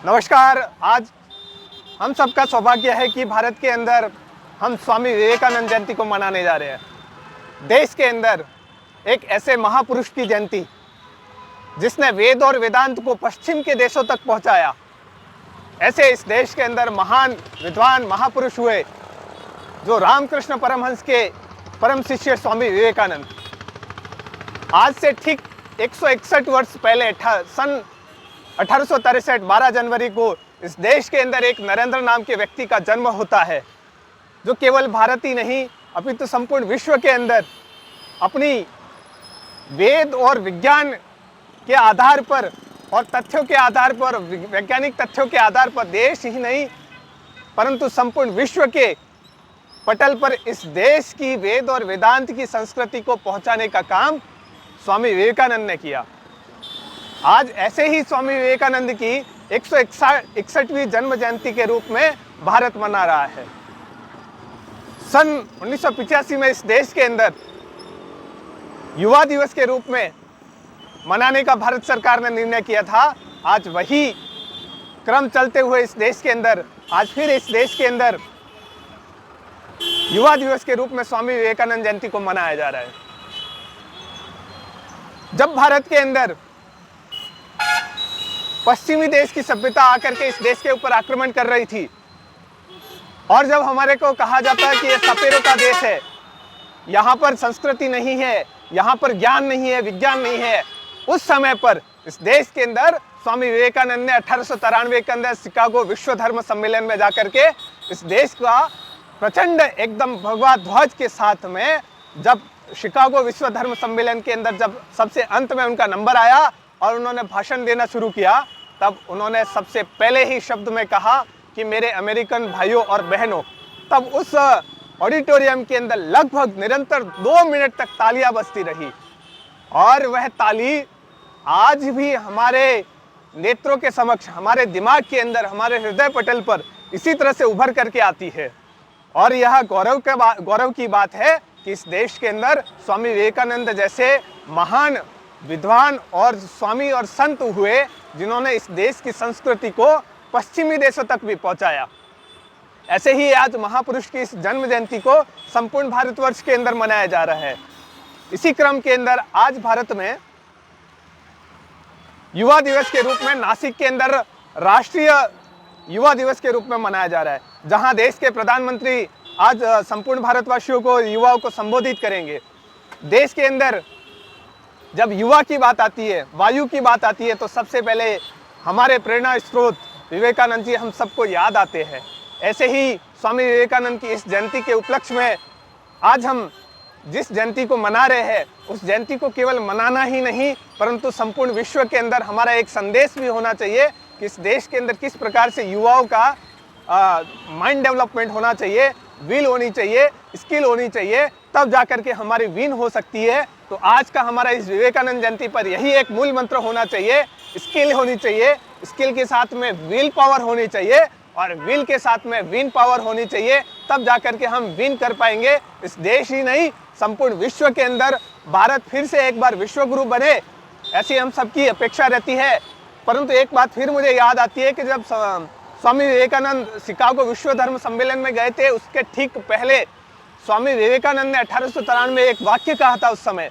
नमस्कार। आज हम सबका सौभाग्य है कि भारत के अंदर हम स्वामी विवेकानंद जयंती को मनाने जा रहे हैं। देश के अंदर एक ऐसे महापुरुष की जयंती जिसने वेद और वेदांत को पश्चिम के देशों तक पहुंचाया। ऐसे इस देश के अंदर महान विद्वान महापुरुष हुए जो रामकृष्ण परमहंस के परम शिष्य स्वामी विवेकानंद। आज से ठीक 161 वर्ष पहले सन 1863 12 जनवरी को इस देश के अंदर एक नरेंद्र नाम के व्यक्ति का जन्म होता है, जो केवल भारत ही नहीं अपितु संपूर्ण विश्व के अंदर अपनी वेद और विज्ञान के आधार पर और तथ्यों के आधार पर, वैज्ञानिक तथ्यों के आधार पर देश ही नहीं परंतु संपूर्ण विश्व के पटल पर इस देश की वेद और वेदांत की संस्कृति को पहुंचाने का काम स्वामी विवेकानंद ने किया। आज ऐसे ही स्वामी विवेकानंद की 161वीं जन्म जयंती के रूप में भारत मना रहा है। सन 1985 में इस देश के अंदर युवा दिवस के रूप में मनाने का भारत सरकार ने निर्णय किया था। आज वही क्रम चलते हुए इस देश के अंदर आज फिर इस देश के अंदर युवा दिवस के रूप में स्वामी विवेकानंद जयंती को मनाया जा रहा है। जब भारत के अंदर पश्चिमी देश की सभ्यता आकर के इस देश के ऊपर आक्रमण कर रही थी और जब हमारे को कहा जाता है कि ये सपेरों का देश है, यहाँ पर संस्कृति नहीं है, यहाँ पर ज्ञान नहीं है, विज्ञान नहीं है, उस समय पर इस देश के अंदर स्वामी विवेकानंद ने 1893 के अंदर शिकागो विश्व धर्म सम्मेलन में जाकर के इस देश का प्रचंड एकदम भगवा ध्वज के साथ में, जब शिकागो विश्व धर्म सम्मेलन के अंदर जब सबसे अंत में उनका नंबर आया और उन्होंने भाषण देना शुरू किया, तब उन्होंने सबसे पहले ही शब्द में कहा कि मेरे अमेरिकन भाइयों और बहनों। तब उस ऑडिटोरियम के अंदर लगभग निरंतर 2 मिनट तक तालियां बजती रही और वह ताली आज भी हमारे नेत्रों के समक्ष, हमारे दिमाग के अंदर, हमारे हृदय पटल पर इसी तरह से उभर करके आती है। और यह गौरव की बात है कि इस देश के अंदर स्वामी विवेकानंद जैसे महान विद्वान और स्वामी और संत हुए जिन्होंने इस देश की संस्कृति को पश्चिमी देशों तक भी पहुंचाया। ऐसे ही आज महापुरुष की इस जन्म जयंती को संपूर्ण भारतवर्ष के अंदर मनाया जा रहा है। इसी क्रम के अंदर आज भारत में युवा दिवस के रूप में नासिक के अंदर राष्ट्रीय युवा दिवस के रूप में मनाया जा रहा है, जहां देश के प्रधानमंत्री आज संपूर्ण भारतवासियों को, युवाओं को संबोधित करेंगे। देश के अंदर जब युवा की बात आती है, वायु की बात आती है, तो सबसे पहले हमारे प्रेरणा स्रोत विवेकानंद जी हम सबको याद आते हैं। ऐसे ही स्वामी विवेकानंद की इस जयंती के उपलक्ष्य में आज हम जिस जयंती को मना रहे हैं, उस जयंती को केवल मनाना ही नहीं परंतु संपूर्ण विश्व के अंदर हमारा एक संदेश भी होना चाहिए कि इस देश के अंदर किस प्रकार से युवाओं का माइंड डेवलपमेंट होना चाहिए, विल होनी चाहिए, स्किल होनी चाहिए, तब जाकर के हमारी विन हो सकती है। तो आज का हमारा इस विवेकानंद जयंती पर यही एक मूल मंत्र होना चाहिए, स्किल होनी चाहिए, स्किल के साथ में विल पावर होनी चाहिए और विल के साथ में विन पावर होनी चाहिए, तब जाकर के हम विन कर पाएंगे। इस देश ही नहीं संपूर्ण विश्व के अंदर भारत फिर से एक बार विश्व गुरु बने, ऐसी हम सबकी अपेक्षा रहती है। परंतु एक बात फिर मुझे याद आती है कि जब स्वामी विवेकानंद शिकागो विश्व धर्म सम्मेलन में गए थे, उसके ठीक पहले स्वामी विवेकानंद ने 1893 में एक वाक्य कहा था उस समय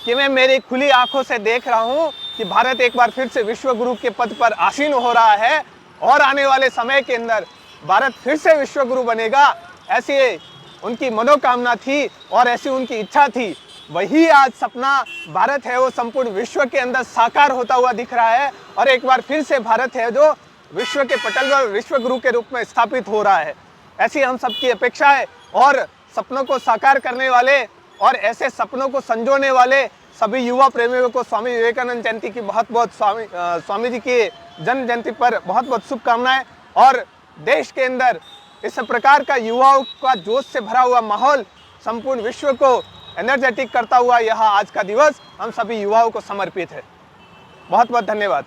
कि मैं मेरी खुली आंखों से देख रहा हूं कि भारत एक बार फिर से विश्व गुरु के पद पर आसीन हो रहा है और आने वाले समय के अंदर भारत फिर से विश्व गुरु बनेगा। ऐसी उनकी मनोकामना थी और ऐसी उनकी इच्छा थी। वही आज सपना भारत है वो संपूर्ण विश्व के अंदर साकार होता हुआ दिख रहा है और एक बार फिर से भारत है जो विश्व के पटल पर विश्व गुरु के रूप में स्थापित हो रहा है। ऐसी हम सबकी अपेक्षा है और सपनों को साकार करने वाले और ऐसे सपनों को संजोने वाले सभी युवा प्रेमियों को स्वामी विवेकानंद जयंती की बहुत स्वामी जी की जन्म जयंती पर बहुत शुभकामनाएं। और देश के अंदर इस प्रकार का युवाओं का जोश से भरा हुआ माहौल संपूर्ण विश्व को एनर्जेटिक करता हुआ यह आज का दिवस हम सभी युवाओं को समर्पित है। बहुत धन्यवाद।